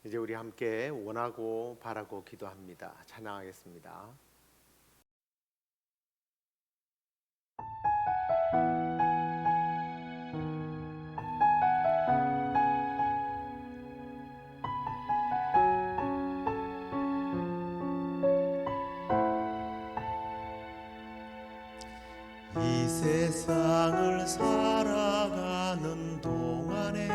이제 우리 함께 원하고 바라고 기도합니다. 찬양하겠습니다. 이 세상을 살아가는 동안에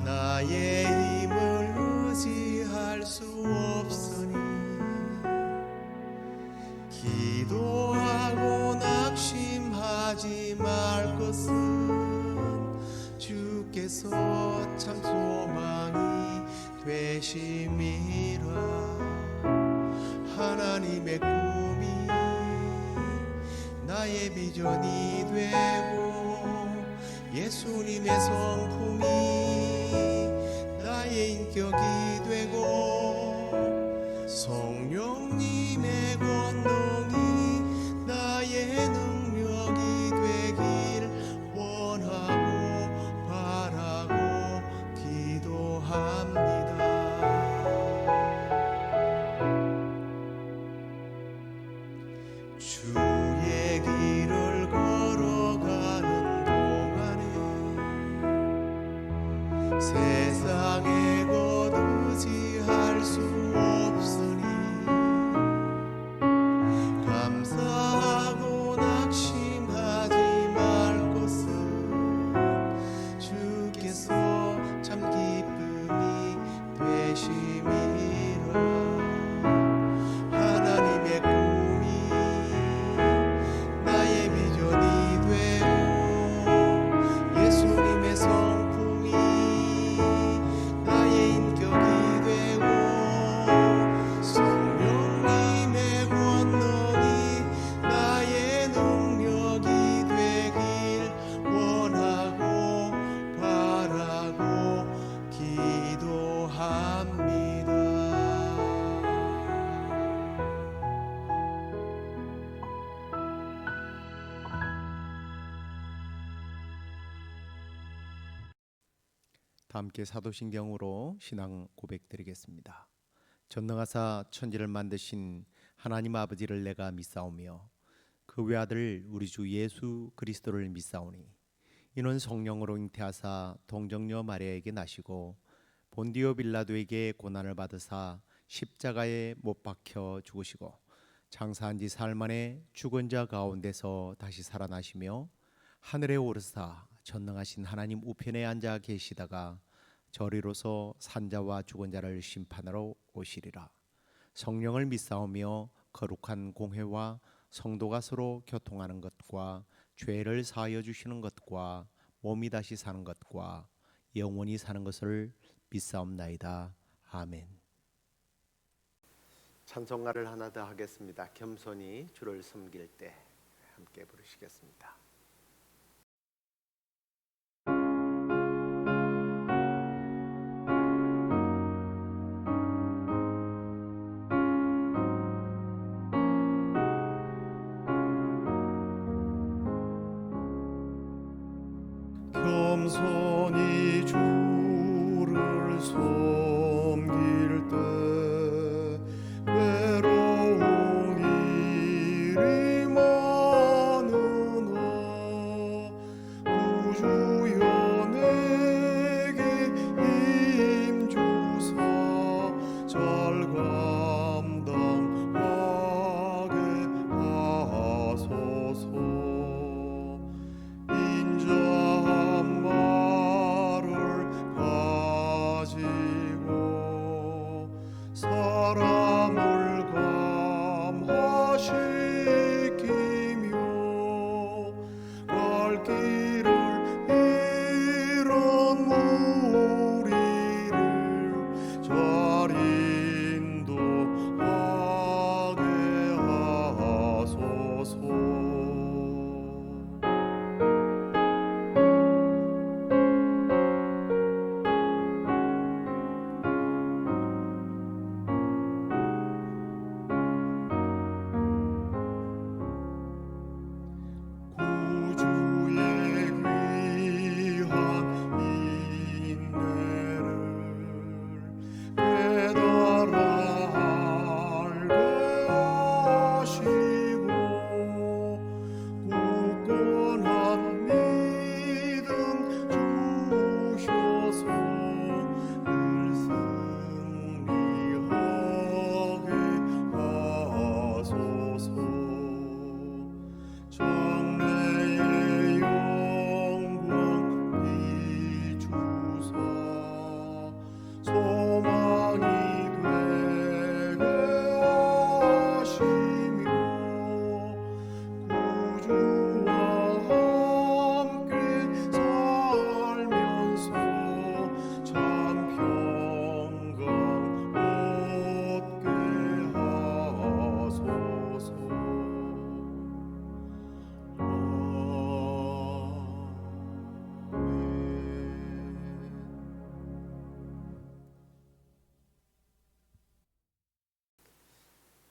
나의 힘을 의지할 수 없으니 기도하고 낙심하지 말 것은 주께서 참 소망이 되심이라. 하나님의 꿈이 나의 비전이 되고 예수님의 성품이 나의 인격이 되고 성령님의 권능이 나의 능력이 되길 원하고 바라고 기도합니다. 주의 길을 걸어가는 동안에 세상에 곧 의지할 수 없으니 감사하고 낙심하지 말 것은 주께서 참 기쁨이 되심이라. 하나님의 꿈이 나의 비전이 되고 예수님의 성품이 나의 인격이 되고 성령님의 권능이 나의 능력이 되길 원하고 바라고 기도합니다. 다 함께 사도신경으로 신앙 고백드리겠습니다. 전능하사 천지를 만드신 하나님 아버지를 내가 믿사오며 그 외아들 우리 주 예수 그리스도를 믿사오니 이는 성령으로 잉태하사 동정녀 마리아에게 나시고 본디오 빌라도에게 고난을 받으사 십자가에 못 박혀 죽으시고 장사한 지 사흘 만에 죽은 자 가운데서 다시 살아나시며 하늘에 오르사 전능하신 하나님 우편에 앉아 계시다가 저리로서 산자와 죽은 자를 심판하러 오시리라. 성령을 믿사오며 거룩한 공회와 성도가 서로 교통하는 것과 죄를 사하여 주시는 것과 몸이 다시 사는 것과 영원히 사는 것을 믿사옵나이다. 아멘. 찬송가를 하나 더 하겠습니다. 겸손히 주를 섬길 때 함께 부르시겠습니다. 겸손히 주를 섬길 때 외로운 일이 많으나 구주여 내게 힘 주사 잘 감당하게 하소서. 인자한 말을 가지고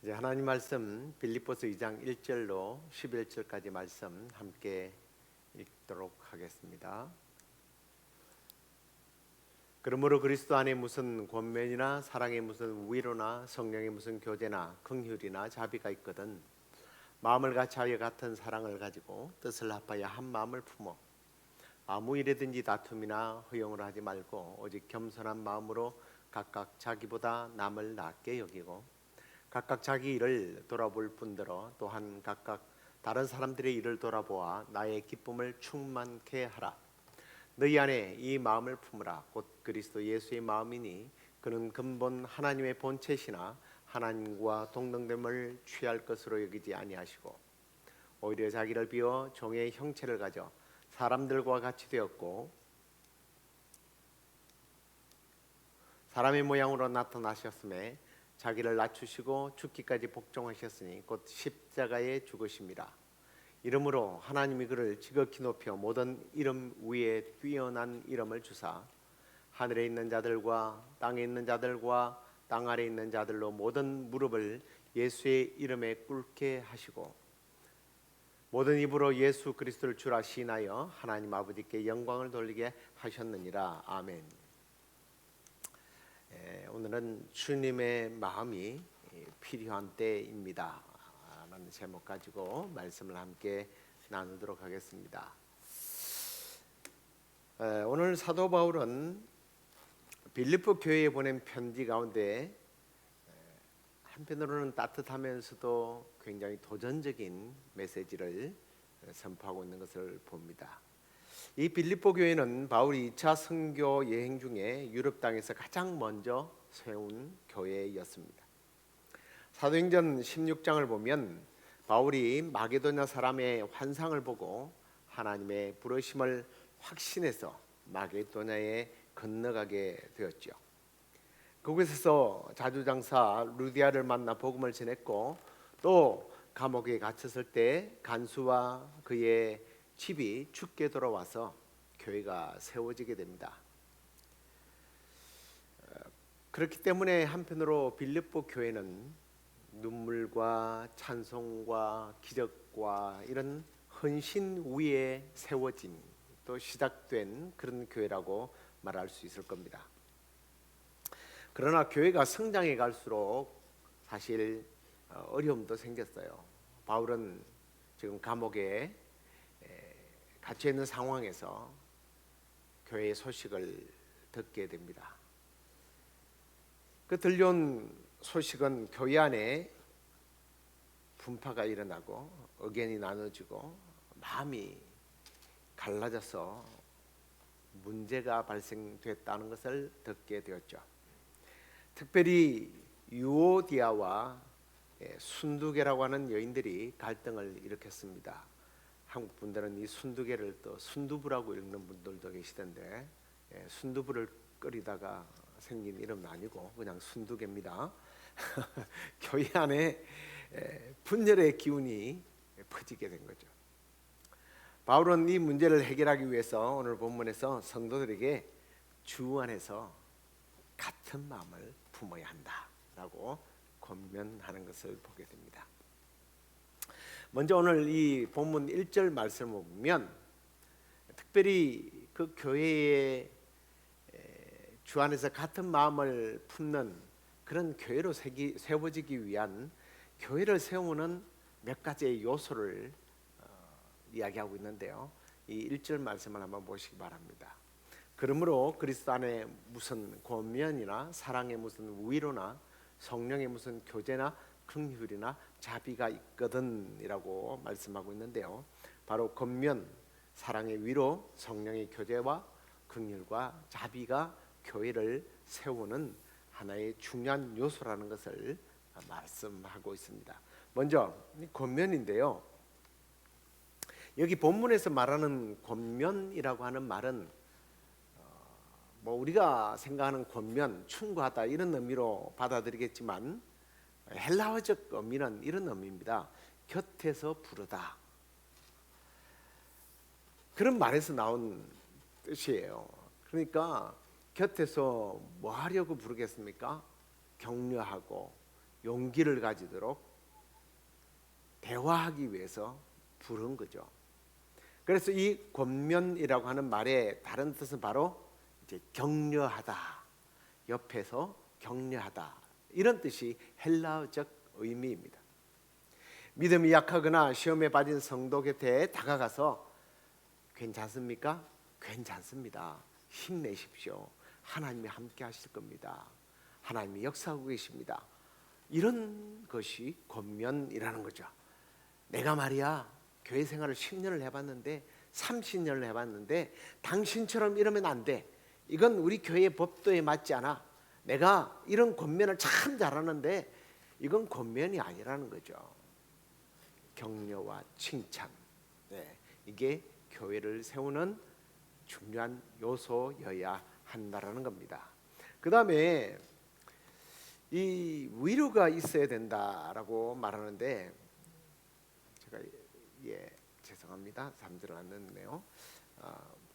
이제 하나님 말씀 빌립보서 2장 1절로 11절까지 말씀 함께 읽도록 하겠습니다. 그러므로 그리스도 안에 무슨 권면이나 사랑에 무슨 위로나 성령의 무슨 교제나 긍휼이나 자비가 있거든 마음을 같이하여 같은 사랑을 가지고 뜻을 합하여 한 마음을 품어 아무 일에든지 다툼이나 허용을 하지 말고 오직 겸손한 마음으로 각각 자기보다 남을 낮게 여기고 각각 자기 일을 돌아볼 뿐더러 또한 각각 다른 사람들의 일을 돌아보아 나의 기쁨을 충만케 하라. 너희 안에 이 마음을 품으라. 곧 그리스도 예수의 마음이니 그는 근본 하나님의 본체시나 하나님과 동등됨을 취할 것으로 여기지 아니하시고 오히려 자기를 비워 종의 형체를 가져 사람들과 같이 되었고 사람의 모양으로 나타나셨음에 자기를 낮추시고 죽기까지 복종하셨으니 곧 십자가에 죽으심이라. 이러므로 하나님이 그를 지극히 높여 모든 이름 위에 뛰어난 이름을 주사 하늘에 있는 자들과 땅에 있는 자들과 땅 아래에 있는 자들로 모든 무릎을 예수의 이름에 꿇게 하시고 모든 입으로 예수 그리스도를 주라 시인하여 하나님 아버지께 영광을 돌리게 하셨느니라. 아멘. 오늘은 주님의 마음이 필요한 때입니다 라는 제목 가지고 말씀을 함께 나누도록 하겠습니다. 오늘 사도 바울은 빌립보 교회에 보낸 편지 가운데 한편으로는 따뜻하면서도 굉장히 도전적인 메시지를 선포하고 있는 것을 봅니다. 이 빌립보 교회는 바울이 2차 선교 여행 중에 유럽 땅에서 가장 먼저 세운 교회였습니다. 사도행전 16장을 보면 바울이 마게도냐 사람의 환상을 보고 하나님의 부르심을 확신해서 마게도냐에 건너가게 되었죠. 그곳에서 자주장사 루디아를 만나 복음을 전했고 또 감옥에 갇혔을 때 간수와 그의 집이 죽게 돌아와서 교회가 세워지게 됩니다. 그렇기 때문에 한편으로 빌립보 교회는 눈물과 찬송과 기적과 이런 헌신 위에 세워진 또 시작된 그런 교회라고 말할 수 있을 겁니다. 그러나 교회가 성장해 갈수록 사실 어려움도 생겼어요. 바울은 지금 감옥에 갇혀 있는 상황에서 교회의 소식을 듣게 됩니다. 그 들려온 소식은 교회 안에 분파가 일어나고 의견이 나눠지고 마음이 갈라져서 문제가 발생됐다는 것을 듣게 되었죠. 특별히 유오디아와 순두계라고 하는 여인들이 갈등을 일으켰습니다. 한국 분들은 이 순두계를 또 순두부라고 읽는 분들도 계시던데 순두부를 끓이다가 생긴 이름은 아니고 그냥 순두계입니다. 교회 안에 분열의 기운이 퍼지게 된 거죠. 바울은 이 문제를 해결하기 위해서 오늘 본문에서 성도들에게 주 안에서 같은 마음을 품어야 한다라고 권면하는 것을 보게 됩니다. 먼저 오늘 이 본문 1절 말씀을 보면 특별히 그 교회의 주 안에서 같은 마음을 품는 그런 교회로 세워지기 위한 교회를 세우는 몇 가지의 요소를 이야기하고 있는데요. 이 1절 말씀을 한번 보시기 바랍니다. 그러므로 그리스도 안에 무슨 권면이나 사랑의 무슨 위로나 성령의 무슨 교제나 긍휼이나 자비가 있거든 이라고 말씀하고 있는데요. 바로 권면, 사랑의 위로, 성령의 교제와 긍휼과 자비가 교회를 세우는 하나의 중요한 요소라는 것을 말씀하고 있습니다. 먼저 권면인데요. 여기 본문에서 말하는 권면이라고 하는 말은 우리가 생각하는 권면, 충고하다 이런 의미로 받아들이겠지만 헬라어적 의미는 이런 의미입니다. 곁에서 부르다. 그런 말에서 나온 뜻이에요. 그러니까 곁에서 뭐 하려고 부르겠습니까? 격려하고 용기를 가지도록 대화하기 위해서 부른 거죠. 그래서 이 권면이라고 하는 말의 다른 뜻은 바로 이제 격려하다, 옆에서 격려하다, 이런 뜻이 헬라어적 의미입니다. 믿음이 약하거나 시험에 빠진 성도 곁에 다가가서 괜찮습니까? 괜찮습니다. 힘내십시오. 하나님이 함께 하실 겁니다. 하나님이 역사하고 계십니다. 이런 것이 권면이라는 거죠. 내가 말이야 교회 생활을 10년을 해봤는데 30년을 해봤는데 당신처럼 이러면 안 돼. 이건 우리 교회의 법도에 맞지 않아. 내가 이런 권면을 참 잘하는데 이건 권면이 아니라는 거죠. 격려와 칭찬, 네, 이게 교회를 세우는 중요한 요소여야 한다라는 겁니다. 그 다음에 이 위로가 있어야 된다라고 말하는데, 제가 죄송합니다. 3절을 안 넣었네요.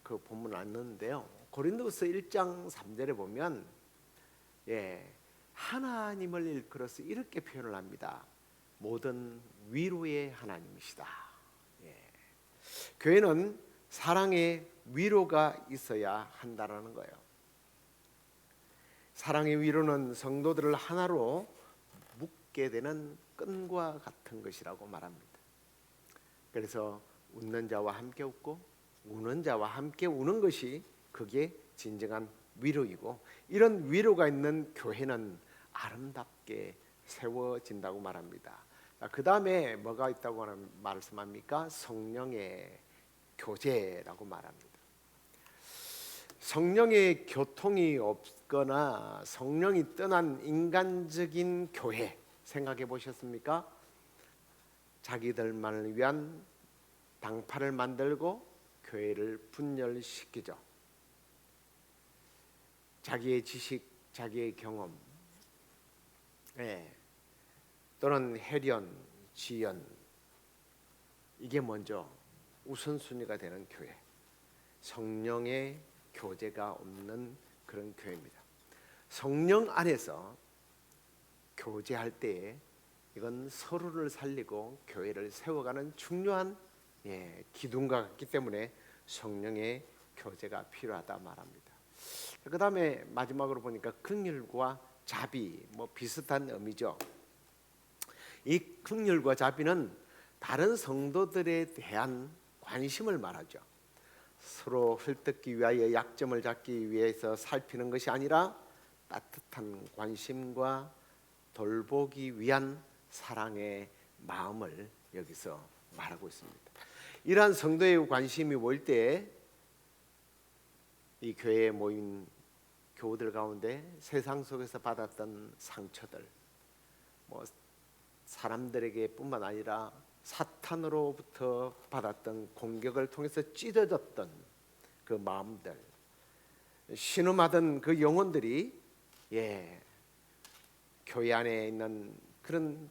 그 본문을 안 넣었는데요. 고린도서 1장 3절에 보면 하나님을 일컬어서 이렇게 표현을 합니다. 모든 위로의 하나님이시다. 교회는 사랑의 위로가 있어야 한다라는 거예요. 사랑의 위로는 성도들을 하나로 묶게 되는 끈과 같은 것이라고 말합니다. 그래서 웃는 자와 함께 웃고 우는 자와 함께 우는 것이 그게 진정한 위로이고, 이런 위로가 있는 교회는 아름답게 세워진다고 말합니다. 그 다음에 뭐가 있다고 말씀합니까? 성령의 교제라고 말합니다. 성령의 교통이 없거나 성령이 떠난 인간적인 교회 생각해 보셨습니까? 자기들만을 위한 당파를 만들고 교회를 분열시키죠. 자기의 지식, 자기의 경험, 또는 혜련, 지연, 이게 먼저 우선순위가 되는 교회, 성령의 교제가 없는 그런 교회입니다. 성령 안에서 교제할 때에 이건 서로를 살리고 교회를 세워가는 중요한 기둥과 같기 때문에 성령의 교제가 필요하다 말합니다. 그 다음에 마지막으로 보니까 긍휼과 자비, 비슷한 의미죠. 이 긍휼과 자비는 다른 성도들에 대한 관심을 말하죠. 서로 헐뜯기 위하여 약점을 잡기 위해서 살피는 것이 아니라 따뜻한 관심과 돌보기 위한 사랑의 마음을 여기서 말하고 있습니다. 이러한 성도의 관심이 모일 때 이 교회에 모인 교우들 가운데 세상 속에서 받았던 상처들, 사람들에게 뿐만 아니라 사탄으로부터 받았던 공격을 통해서 찢어졌던 그 마음들, 신음하던 그 영혼들이 교회 안에 있는 그런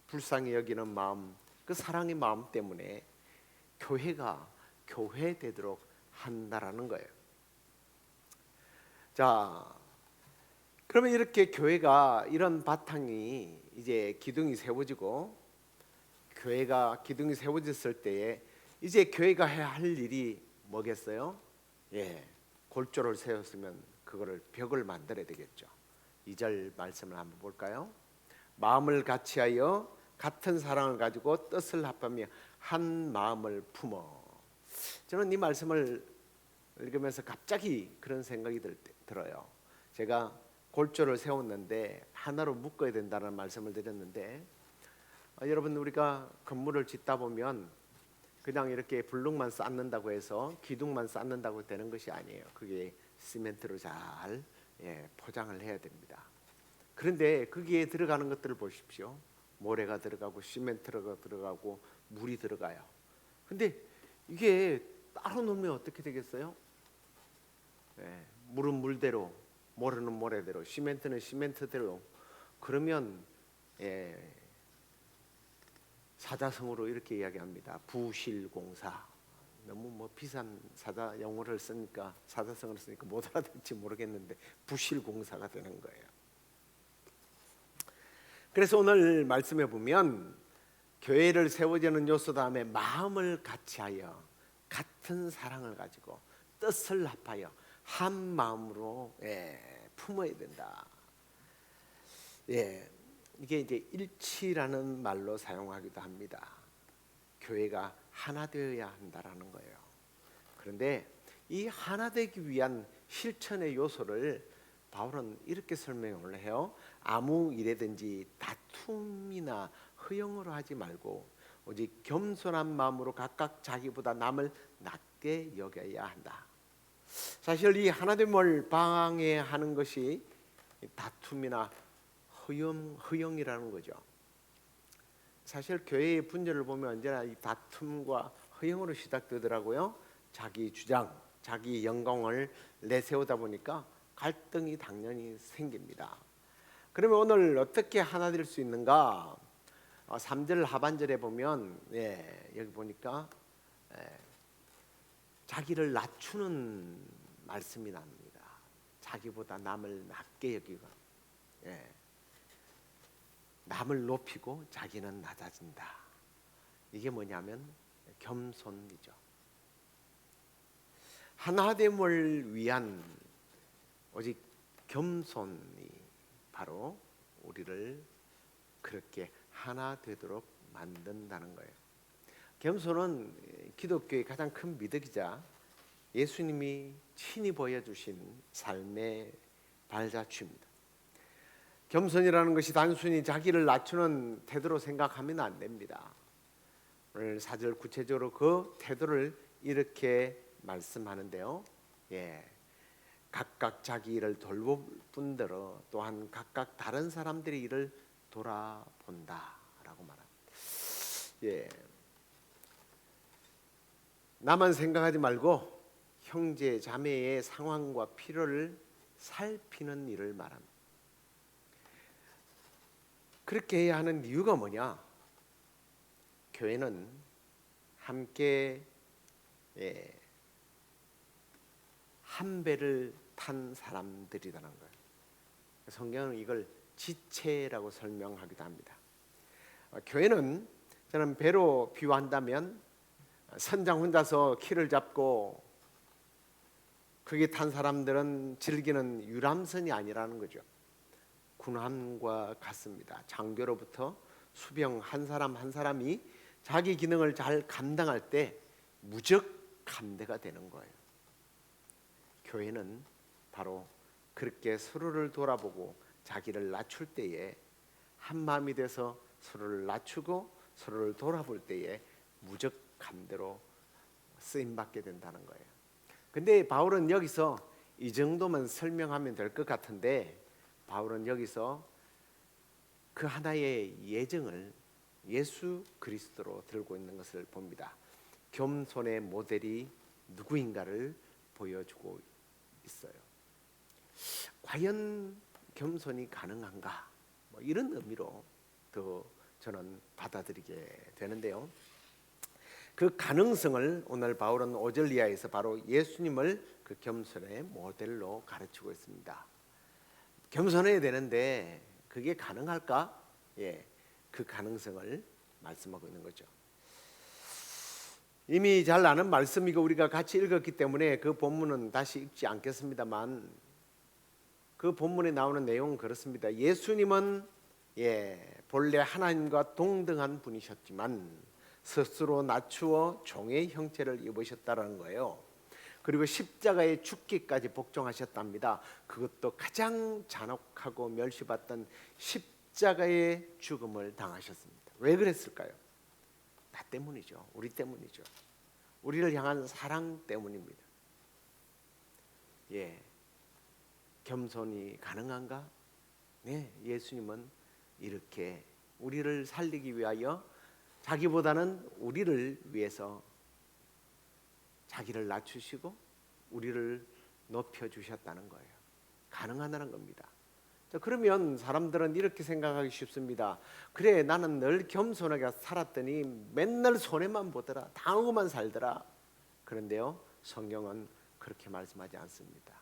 불쌍히 여기는 마음, 그 사랑의 마음 때문에 교회가 교회되도록 한다라는 거예요. 자, 그러면 이렇게 교회가 이런 바탕이 이제 기둥이 세워지고, 교회가 기둥이 세워졌을 때에 이제 교회가 해야 할 일이 뭐겠어요? 골조를 세웠으면 그거를 벽을 만들어야 되겠죠. 2절 말씀을 한번 볼까요? 마음을 같이하여 같은 사랑을 가지고 뜻을 합하며 한 마음을 품어. 저는 이 말씀을 읽으면서 갑자기 그런 생각이 들어요. 제가 골조를 세웠는데 하나로 묶어야 된다는 말씀을 드렸는데, 여러분, 우리가 건물을 짓다 보면 그냥 이렇게 블록만 쌓는다고 해서 기둥만 쌓는다고 되는 것이 아니에요. 그게 시멘트로 잘 포장을 해야 됩니다. 그런데 거기에 들어가는 것들을 보십시오. 모래가 들어가고 시멘트가 들어가고 물이 들어가요. 근데 이게 따로 놓으면 어떻게 되겠어요? 물은 물대로, 모래는 모래대로, 시멘트는 시멘트대로. 그러면 사자성어로 이렇게 이야기합니다. 부실공사. 너무 비싼 사자 영어를 쓰니까, 사자성어를 쓰니까 못 알아듣지 모르겠는데 부실공사가 되는 거예요. 그래서 오늘 말씀해 보면 교회를 세워지는 요소 다음에 마음을 같이하여 같은 사랑을 가지고 뜻을 합하여 한 마음으로 품어야 된다. 이게 이제 일치라는 말로 사용하기도 합니다. 교회가 하나 되어야 한다라는 거예요. 그런데 이 하나 되기 위한 실천의 요소를 바울은 이렇게 설명을 해요. 아무 일에든지 다툼이나 허영으로 하지 말고 오직 겸손한 마음으로 각각 자기보다 남을 낮게 여겨야 한다. 사실 이 하나됨을 방해하는 것이 다툼이나 허영이라는 거죠. 사실 교회의 분열을 보면 언제나 이 다툼과 허영으로 시작되더라고요. 자기 주장, 자기 영광을 내세우다 보니까 갈등이 당연히 생깁니다. 그러면 오늘 어떻게 하나 될 수 있는가? 3절 하반절에 보면 여기 보니까 자기를 낮추는 말씀이 납니다. 자기보다 남을 낮게 여기고 남을 높이고 자기는 낮아진다. 이게 뭐냐면 겸손이죠. 하나됨을 위한 오직 겸손이 바로 우리를 그렇게 하나 되도록 만든다는 거예요. 겸손은 기독교의 가장 큰 미덕이자 예수님이 친히 보여주신 삶의 발자취입니다. 겸손이라는 것이 단순히 자기를 낮추는 태도로 생각하면 안 됩니다. 오늘 4절 구체적으로 그 태도를 이렇게 말씀하는데요. 각각 자기 일을 돌볼 뿐더러 또한 각각 다른 사람들의 일을 돌아본다라고 말합니다. 나만 생각하지 말고 형제 자매의 상황과 필요를 살피는 일을 말합니다. 그렇게 해야 하는 이유가 뭐냐? 교회는 함께 한 배를 탄 사람들이라는 거예요. 성경은 이걸 지체라고 설명하기도 합니다. 교회는 저는 배로 비유한다면 선장 혼자서 키를 잡고 거기 탄 사람들은 즐기는 유람선이 아니라는 거죠. 군함과 같습니다. 장교로부터 수병 한 사람 한 사람이 자기 기능을 잘 감당할 때 무적 함대가 되는 거예요. 교회는 바로 그렇게 서로를 돌아보고 자기를 낮출 때에 한 마음이 돼서 서로를 낮추고 서로를 돌아볼 때에 무적 함대로 쓰임 받게 된다는 거예요. 근데 바울은 여기서 이 정도만 설명하면 될 것 같은데 바울은 여기서 그 하나의 예정을 예수 그리스도로 들고 있는 것을 봅니다. 겸손의 모델이 누구인가를 보여주고 있어요. 과연 겸손이 가능한가? 이런 의미로 더 저는 받아들이게 되는데요. 그 가능성을 오늘 바울은 5절 이하에서 바로 예수님을 그 겸손의 모델로 가르치고 있습니다. 겸손해야 되는데 그게 가능할까? 그 가능성을 말씀하고 있는 거죠. 이미 잘 아는 말씀이고 우리가 같이 읽었기 때문에 그 본문은 다시 읽지 않겠습니다만 그 본문에 나오는 내용은 그렇습니다. 예수님은 본래 하나님과 동등한 분이셨지만 스스로 낮추어 종의 형체를 입으셨다는 거예요. 그리고 십자가에 죽기까지 복종하셨답니다. 그것도 가장 잔혹하고 멸시받던 십자가의 죽음을 당하셨습니다. 왜 그랬을까요? 나 때문이죠. 우리 때문이죠. 우리를 향한 사랑 때문입니다. 겸손이 가능한가? 네, 예수님은 이렇게 우리를 살리기 위하여 자기보다는 우리를 위해서 자기를 낮추시고 우리를 높여주셨다는 거예요. 가능하다는 겁니다. 그러면 사람들은 이렇게 생각하기 쉽습니다. 그래, 나는 늘 겸손하게 살았더니 맨날 손해만 보더라. 당하고만 살더라. 그런데요, 성경은 그렇게 말씀하지 않습니다.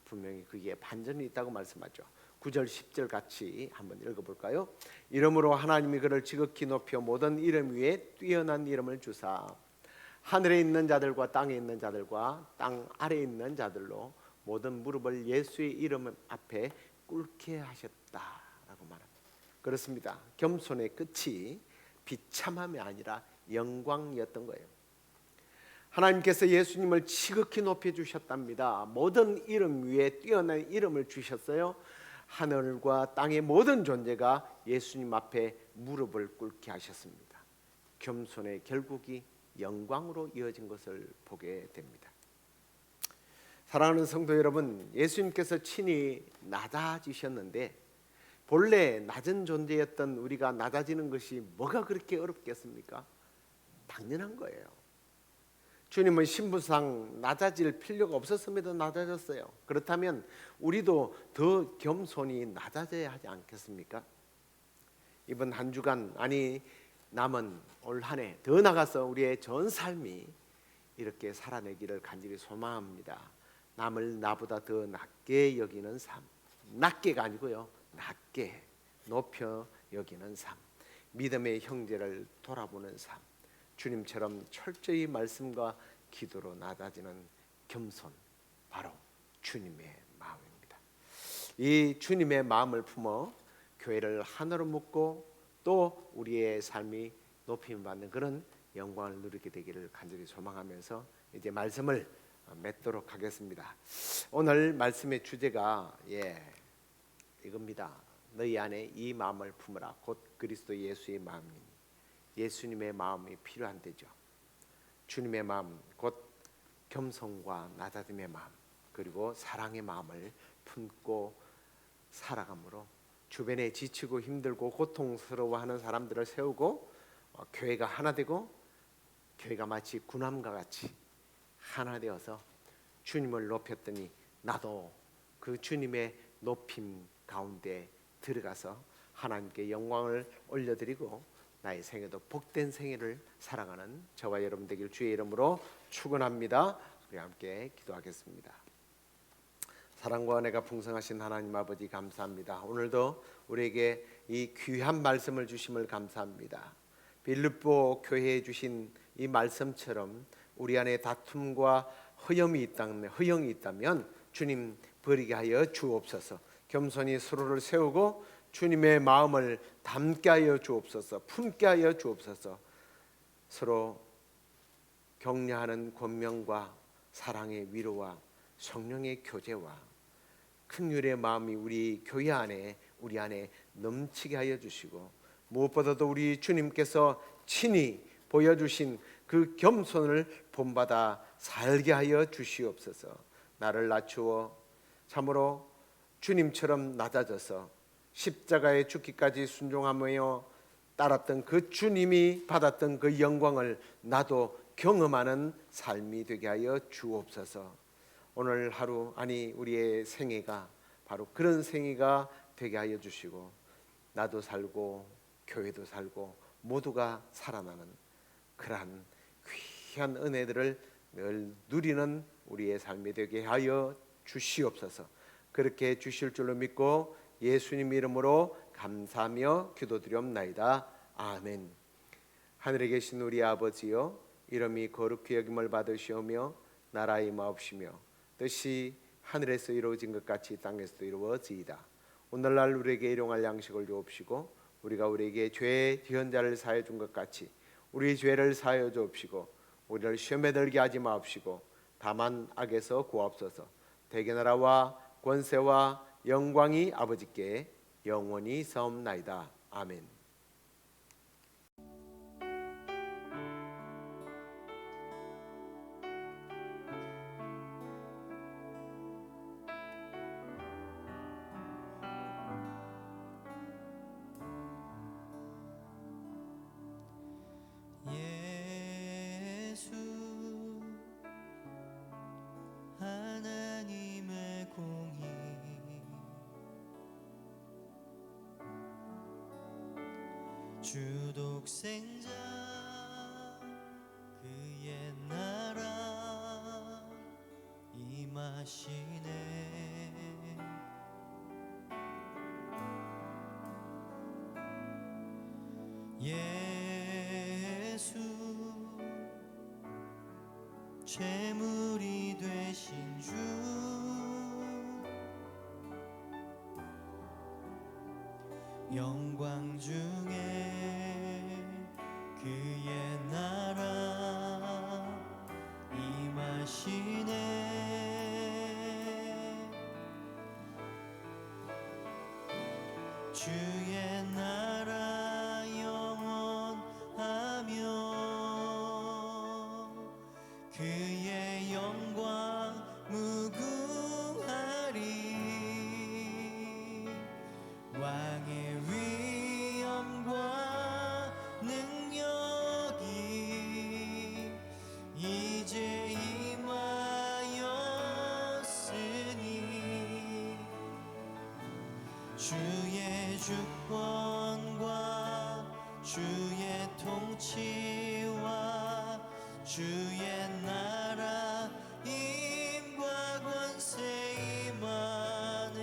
분명히 그게 반전이 있다고 말씀하죠. 9절 10절 같이 한번 읽어볼까요? 이러므로 하나님이 그를 지극히 높여 모든 이름 위에 뛰어난 이름을 주사 하늘에 있는 자들과 땅에 있는 자들과 땅 아래에 있는 자들로 모든 무릎을 예수의 이름 앞에 꿇게 하셨다라고 말합니다. 그렇습니다. 겸손의 끝이 비참함이 아니라 영광이었던 거예요. 하나님께서 예수님을 지극히 높여 주셨답니다. 모든 이름 위에 뛰어난 이름을 주셨어요. 하늘과 땅의 모든 존재가 예수님 앞에 무릎을 꿇게 하셨습니다. 겸손의 결국이 영광으로 이어진 것을 보게 됩니다. 사랑하는 성도 여러분, 예수님께서 친히 낮아지셨는데 본래 낮은 존재였던 우리가 낮아지는 것이 뭐가 그렇게 어렵겠습니까? 당연한 거예요. 주님은 신분상 낮아질 필요가 없었음에도 낮아졌어요. 그렇다면 우리도 더 겸손히 낮아져야 하지 않겠습니까? 이번 한 주간 남은 올 한 해 더 나가서 우리의 전 삶이 이렇게 살아내기를 간절히 소망합니다. 남을 나보다 더 낮게 여기는 삶, 낮게가 아니고요, 낮게 높여 여기는 삶, 믿음의 형제를 돌아보는 삶, 주님처럼 철저히 말씀과 기도로 낮아지는 겸손, 바로 주님의 마음입니다. 이 주님의 마음을 품어 교회를 하나로 묶고 또 우리의 삶이 높임 받는 그런 영광을 누리게 되기를 간절히 소망하면서 이제 말씀을 맺도록 하겠습니다. 오늘 말씀의 주제가 이겁니다. 너희 안에 이 마음을 품으라. 곧 그리스도 예수의 마음이니. 예수님의 마음이 필요한 데죠. 주님의 마음, 곧 겸손과 낮아짐의 마음, 그리고 사랑의 마음을 품고 살아감으로 주변에 지치고 힘들고 고통스러워하는 사람들을 세우고 교회가 하나 되고 교회가 마치 군함과 같이 하나 되어서 주님을 높였더니 나도 그 주님의 높임 가운데 들어가서 하나님께 영광을 올려드리고 나의 생애도 복된 생애를 살아가는 저와 여러분 되길 주의 이름으로 축원합니다. 우리 함께 기도하겠습니다. 사랑과 은혜가 풍성하신 하나님 아버지 감사합니다. 오늘도 우리에게 이 귀한 말씀을 주심을 감사합니다. 빌립보 교회에 주신 이 말씀처럼 우리 안에 다툼과 허영이 있다면 주님 버리게 하여 주옵소서. 겸손히 서로를 세우고 주님의 마음을 담게 하여 주옵소서. 품게 하여 주옵소서. 서로 격려하는 권면과 사랑의 위로와 성령의 교제와 긍휼의 마음이 우리 교회 안에 우리 안에 넘치게 하여 주시고 무엇보다도 우리 주님께서 친히 보여주신 그 겸손을 본받아 살게 하여 주시옵소서. 나를 낮추어 참으로 주님처럼 낮아져서 십자가에 죽기까지 순종하며 따랐던 그 주님이 받았던 그 영광을 나도 경험하는 삶이 되게 하여 주옵소서. 오늘 하루 우리의 생애가 바로 그런 생애가 되게 하여 주시고 나도 살고 교회도 살고 모두가 살아나는 그러한 귀한 은혜들을 늘 누리는 우리의 삶이 되게 하여 주시옵소서. 그렇게 주실 줄로 믿고 예수님 이름으로 감사하며 기도드리옵나이다. 아멘. 하늘에 계신 우리 아버지여, 이름이 거룩히 여김을 받으시오며 나라의 마옵시며 뜻이 하늘에서 이루어진 것 같이 땅에서도 이루어지이다. 오늘날 우리에게 일용할 양식을 주옵시고 우리가 우리에게 죄의 현자를 사하여 준 것 같이 우리 죄를 사하여 주옵시고 우리를 시험에 들게 하지 마옵시고 다만 악에서 구하옵소서. 대개 나라와 권세와 영광이 아버지께 영원히 있사옵나이다. 아멘. 예수 하나님의 공의 주 독생자 그의 나라 임하시네. 재물이 되신 주 영광 중에 그의 나라 임하시네 주의 나라 영원하며 그의 영광 무궁하리 왕의 위엄과 능력이 이제 임하였으니 주의 주권과 주의 통치와 주의 나라 임과 권세 임하네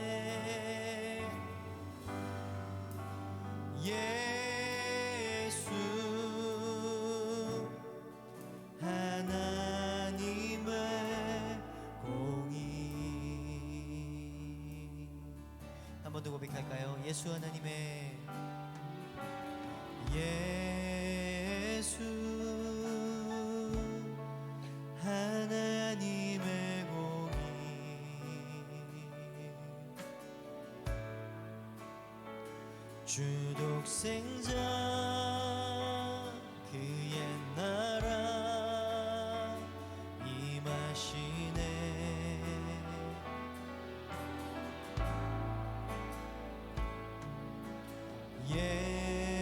예수 하나님의 공의 한 번 더 고백할까요? 예수 하나님의 예수 하나님의 공의 주독생자 그의 나라 임하시네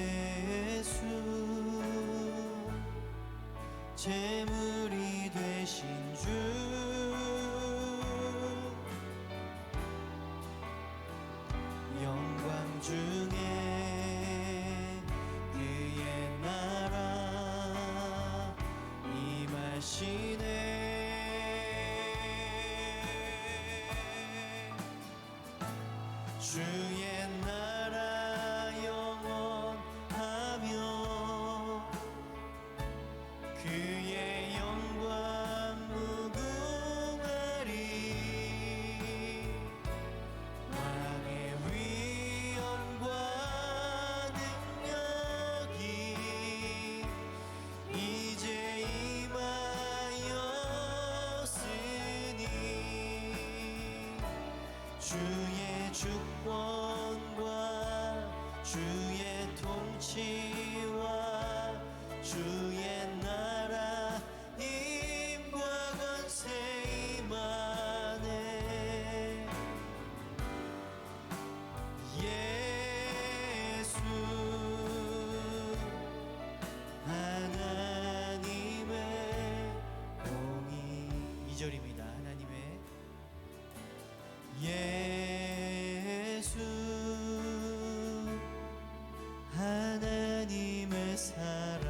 예수 재물이 되신 주 영광 중에 그의 나라 임하시네 주의 나라 영원하며 그의 영광 무궁하리 왕의 위엄과 능력이 이제 임하였으니 주의 주권과 주의 통치와 주의 나라 임과 권세 임하네 예수 하나님의 공의 2절입니다 하나님의 예수 하나님의 사랑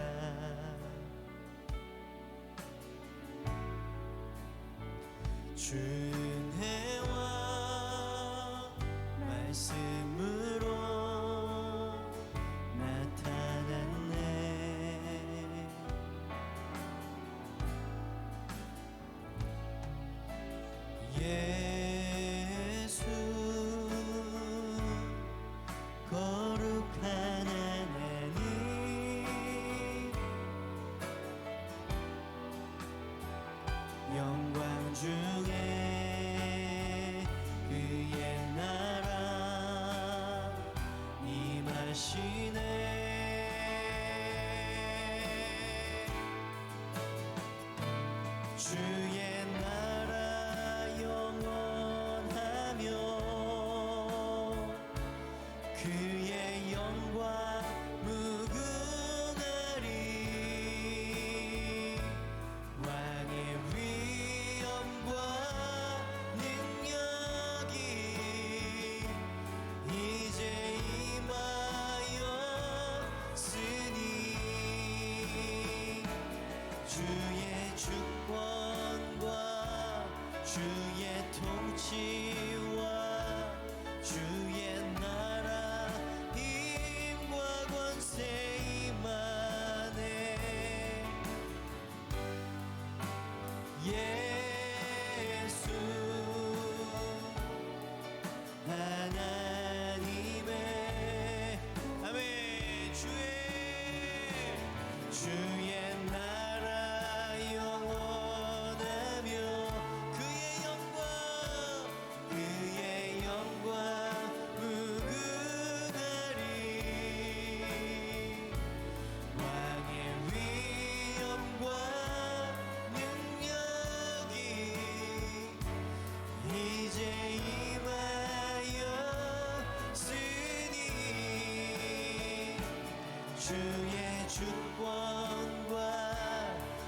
주의 주권과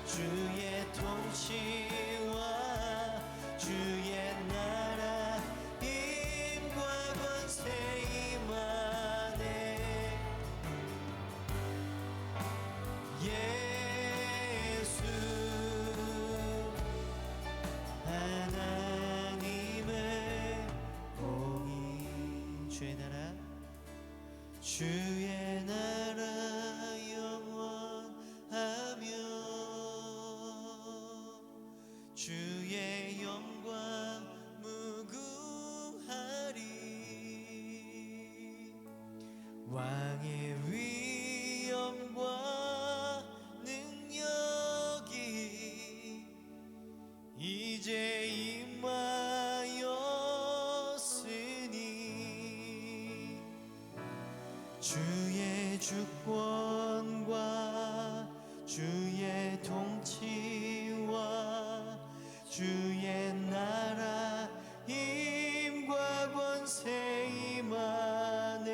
주의 통치와 주의 나라 힘과 권세 임하네. 예수 하나님의 공의. 주의 나라 주의 나라 영원하며 주의 영광 무궁하리. 왕의 위엄과 능력이 이제 임하였으니 주의 주권과 주의 통치와 주의 나라 힘과 권세 임하네.